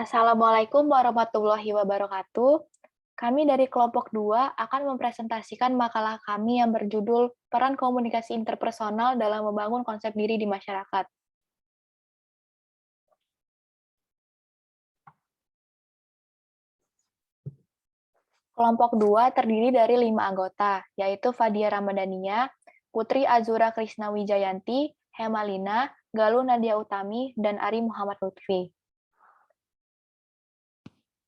Assalamualaikum warahmatullahi wabarakatuh. Kami dari kelompok 2 akan mempresentasikan makalah kami yang berjudul Peran Komunikasi Interpersonal dalam Membangun Konsep Diri di Masyarakat. Kelompok 2 terdiri dari 5 anggota, yaitu Fadia Ramadhania, Putri Azura Krisnawijayanti, Hemalina, Galuh Nadia Utami, dan Ari Muhammad Lutfi.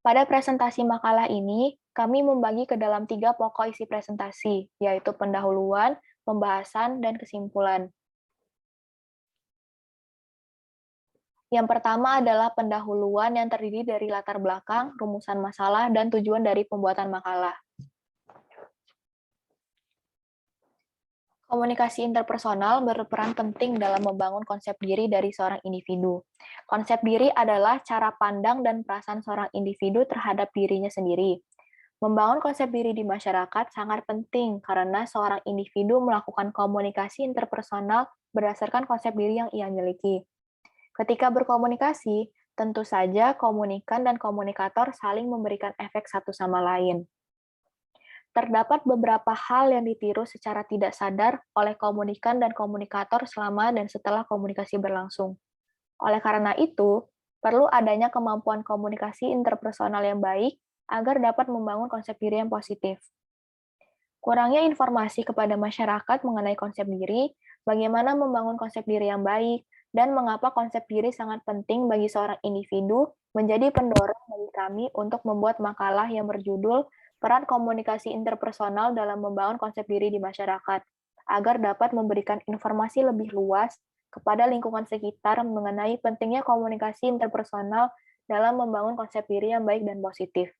Pada presentasi makalah ini, kami membagi ke dalam 3 pokok isi presentasi, yaitu pendahuluan, pembahasan, dan kesimpulan. Yang pertama adalah pendahuluan yang terdiri dari latar belakang, rumusan masalah, dan tujuan dari pembuatan makalah. Komunikasi interpersonal berperan penting dalam membangun konsep diri dari seorang individu. Konsep diri adalah cara pandang dan perasaan seorang individu terhadap dirinya sendiri. Membangun konsep diri di masyarakat sangat penting karena seorang individu melakukan komunikasi interpersonal berdasarkan konsep diri yang ia miliki. Ketika berkomunikasi, tentu saja komunikan dan komunikator saling memberikan efek satu sama lain. Terdapat beberapa hal yang ditiru secara tidak sadar oleh komunikan dan komunikator selama dan setelah komunikasi berlangsung. Oleh karena itu, perlu adanya kemampuan komunikasi interpersonal yang baik agar dapat membangun konsep diri yang positif. Kurangnya informasi kepada masyarakat mengenai konsep diri, bagaimana membangun konsep diri yang baik, dan mengapa konsep diri sangat penting bagi seorang individu menjadi pendorong bagi kami untuk membuat makalah yang berjudul Peran Komunikasi Interpersonal dalam Membangun Konsep Diri di Masyarakat, agar dapat memberikan informasi lebih luas kepada lingkungan sekitar mengenai pentingnya komunikasi interpersonal dalam membangun konsep diri yang baik dan positif.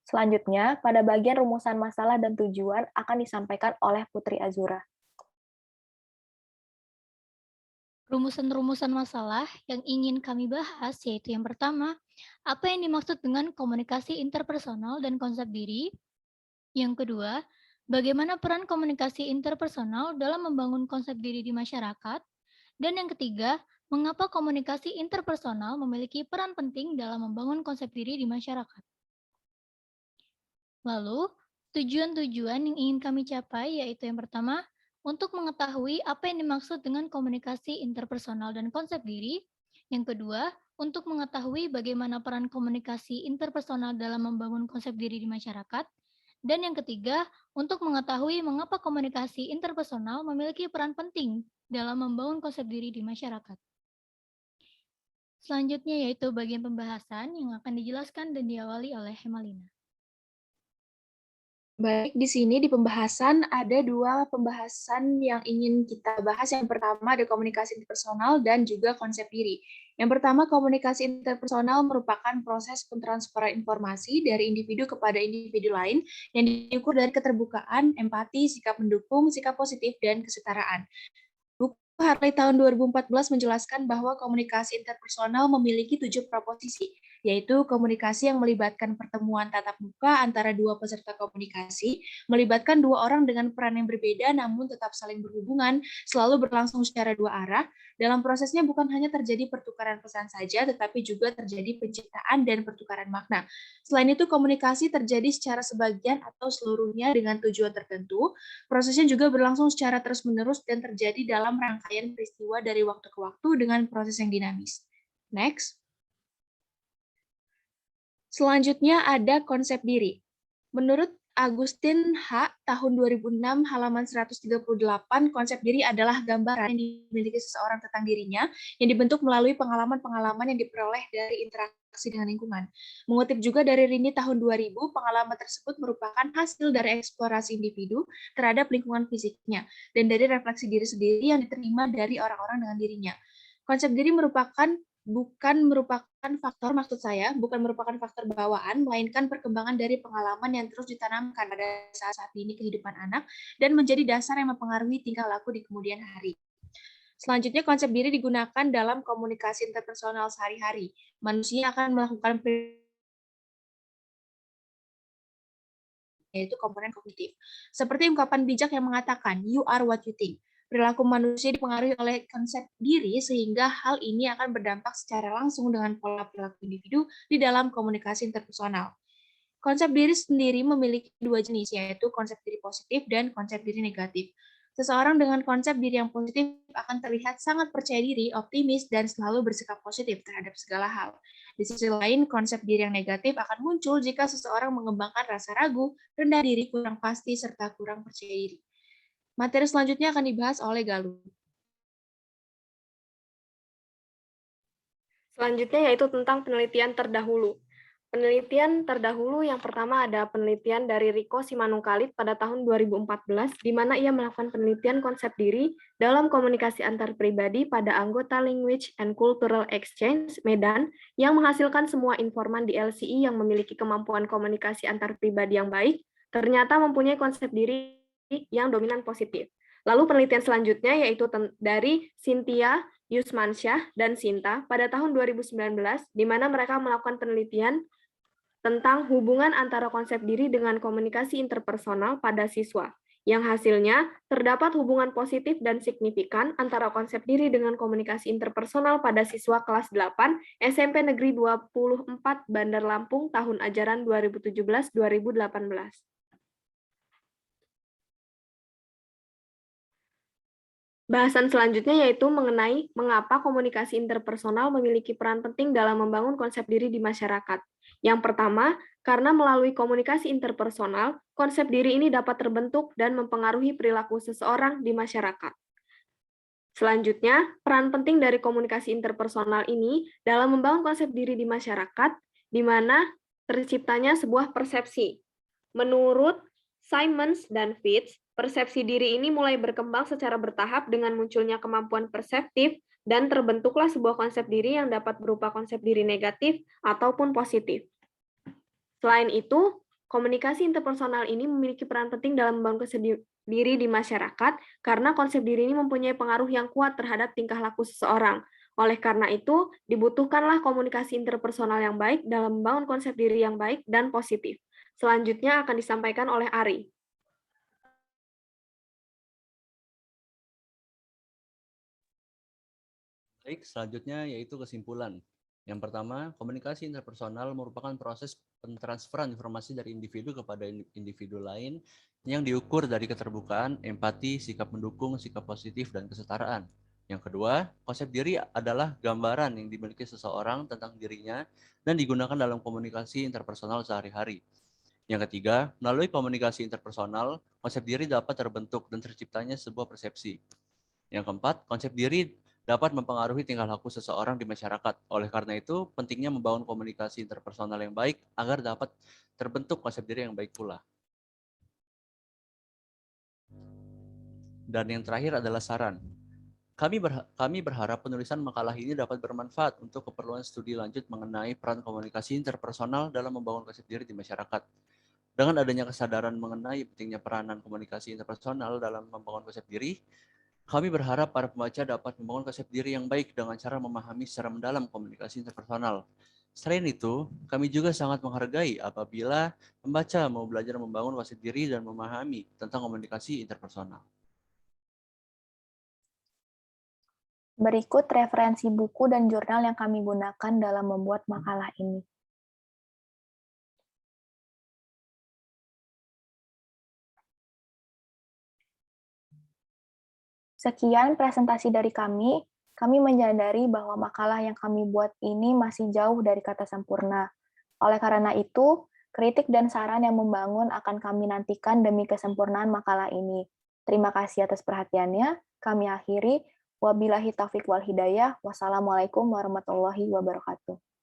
Selanjutnya, pada bagian rumusan masalah dan tujuan akan disampaikan oleh Putri Azura. Rumusan-rumusan masalah yang ingin kami bahas yaitu yang pertama, apa yang dimaksud dengan komunikasi interpersonal dan konsep diri? Yang kedua, bagaimana peran komunikasi interpersonal dalam membangun konsep diri di masyarakat? Dan yang ketiga, mengapa komunikasi interpersonal memiliki peran penting dalam membangun konsep diri di masyarakat? Lalu, tujuan-tujuan yang ingin kami capai yaitu yang pertama, untuk mengetahui apa yang dimaksud dengan komunikasi interpersonal dan konsep diri. Yang kedua, untuk mengetahui bagaimana peran komunikasi interpersonal dalam membangun konsep diri di masyarakat. Dan yang ketiga, untuk mengetahui mengapa komunikasi interpersonal memiliki peran penting dalam membangun konsep diri di masyarakat. Selanjutnya yaitu bagian pembahasan yang akan dijelaskan dan diawali oleh Hemalina. Baik, di sini di pembahasan ada 2 pembahasan yang ingin kita bahas. Yang pertama ada komunikasi interpersonal dan juga konsep diri. Yang pertama, komunikasi interpersonal merupakan proses pentransferan informasi dari individu kepada individu lain yang diukur dari keterbukaan, empati, sikap mendukung, sikap positif, dan kesetaraan. Buku Hartley tahun 2014 menjelaskan bahwa komunikasi interpersonal memiliki 7 proposisi, yaitu komunikasi yang melibatkan pertemuan tatap muka antara 2 peserta komunikasi, melibatkan 2 orang dengan peran yang berbeda namun tetap saling berhubungan, selalu berlangsung secara 2 arah. Dalam prosesnya bukan hanya terjadi pertukaran pesan saja, tetapi juga terjadi penciptaan dan pertukaran makna. Selain itu, komunikasi terjadi secara sebagian atau seluruhnya dengan tujuan tertentu. Prosesnya juga berlangsung secara terus-menerus dan terjadi dalam rangkaian peristiwa dari waktu ke waktu dengan proses yang dinamis. Next. Selanjutnya ada konsep diri. Menurut Agustin H. tahun 2006 halaman 138, konsep diri adalah gambaran yang dimiliki seseorang tentang dirinya yang dibentuk melalui pengalaman-pengalaman yang diperoleh dari interaksi dengan lingkungan. Mengutip juga dari Rini tahun 2000, pengalaman tersebut merupakan hasil dari eksplorasi individu terhadap lingkungan fisiknya dan dari refleksi diri sendiri yang diterima dari orang-orang dengan dirinya. Konsep diri bukan merupakan faktor bawaan, melainkan perkembangan dari pengalaman yang terus ditanamkan pada saat-saat dini kehidupan anak dan menjadi dasar yang mempengaruhi tingkah laku di kemudian hari. Selanjutnya, konsep diri digunakan dalam komunikasi interpersonal sehari-hari. Manusia akan melakukan yaitu komponen kognitif. Seperti ungkapan bijak yang mengatakan, you are what you think. Perilaku manusia dipengaruhi oleh konsep diri, sehingga hal ini akan berdampak secara langsung dengan pola perilaku individu di dalam komunikasi interpersonal. Konsep diri sendiri memiliki dua jenis, yaitu konsep diri positif dan konsep diri negatif. Seseorang dengan konsep diri yang positif akan terlihat sangat percaya diri, optimis, dan selalu bersikap positif terhadap segala hal. Di sisi lain, konsep diri yang negatif akan muncul jika seseorang mengembangkan rasa ragu, rendah diri, kurang pasti, serta kurang percaya diri. Materi selanjutnya akan dibahas oleh Galuh. Selanjutnya yaitu tentang penelitian terdahulu. Penelitian terdahulu yang pertama ada penelitian dari Riko Simanungkalit pada tahun 2014, di mana ia melakukan penelitian konsep diri dalam komunikasi antar pribadi pada anggota Language and Cultural Exchange Medan yang menghasilkan semua informan di LCI yang memiliki kemampuan komunikasi antar pribadi yang baik, ternyata mempunyai konsep diri yang dominan positif. Lalu penelitian selanjutnya yaitu dari Cynthia Yusmansyah dan Sinta pada tahun 2019, di mana mereka melakukan penelitian tentang hubungan antara konsep diri dengan komunikasi interpersonal pada siswa, yang hasilnya terdapat hubungan positif dan signifikan antara konsep diri dengan komunikasi interpersonal pada siswa kelas 8 SMP Negeri 24 Bandar Lampung tahun ajaran 2017-2018. Bahasan selanjutnya yaitu mengenai mengapa komunikasi interpersonal memiliki peran penting dalam membangun konsep diri di masyarakat. Yang pertama, karena melalui komunikasi interpersonal, konsep diri ini dapat terbentuk dan mempengaruhi perilaku seseorang di masyarakat. Selanjutnya, peran penting dari komunikasi interpersonal ini dalam membangun konsep diri di masyarakat, di mana terciptanya sebuah persepsi. Menurut Simons dan Fitz, persepsi diri ini mulai berkembang secara bertahap dengan munculnya kemampuan perseptif dan terbentuklah sebuah konsep diri yang dapat berupa konsep diri negatif ataupun positif. Selain itu, komunikasi interpersonal ini memiliki peran penting dalam membangun konsep diri di masyarakat karena konsep diri ini mempunyai pengaruh yang kuat terhadap tingkah laku seseorang. Oleh karena itu, dibutuhkanlah komunikasi interpersonal yang baik dalam membangun konsep diri yang baik dan positif. Selanjutnya akan disampaikan oleh Ari. Baik, selanjutnya yaitu kesimpulan. Yang pertama, komunikasi interpersonal merupakan proses pentransferan informasi dari individu kepada individu lain yang diukur dari keterbukaan, empati, sikap mendukung, sikap positif, dan kesetaraan. Yang kedua, konsep diri adalah gambaran yang dimiliki seseorang tentang dirinya dan digunakan dalam komunikasi interpersonal sehari-hari. Yang ketiga, melalui komunikasi interpersonal, konsep diri dapat terbentuk dan terciptanya sebuah persepsi. Yang keempat, konsep diri dapat mempengaruhi tingkah laku seseorang di masyarakat. Oleh karena itu, pentingnya membangun komunikasi interpersonal yang baik agar dapat terbentuk konsep diri yang baik pula. Dan yang terakhir adalah saran. Kami berharap penulisan makalah ini dapat bermanfaat untuk keperluan studi lanjut mengenai peran komunikasi interpersonal dalam membangun konsep diri di masyarakat. Dengan adanya kesadaran mengenai pentingnya peranan komunikasi interpersonal dalam membangun konsep diri, kami berharap para pembaca dapat membangun konsep diri yang baik dengan cara memahami secara mendalam komunikasi interpersonal. Selain itu, kami juga sangat menghargai apabila pembaca mau belajar membangun konsep diri dan memahami tentang komunikasi interpersonal. Berikut referensi buku dan jurnal yang kami gunakan dalam membuat makalah ini. Sekian presentasi dari kami. Kami menyadari bahwa makalah yang kami buat ini masih jauh dari kata sempurna. Oleh karena itu, kritik dan saran yang membangun akan kami nantikan demi kesempurnaan makalah ini. Terima kasih atas perhatiannya. Kami akhiri. Wabillahi taufiq wal hidayah. Wassalamualaikum warahmatullahi wabarakatuh.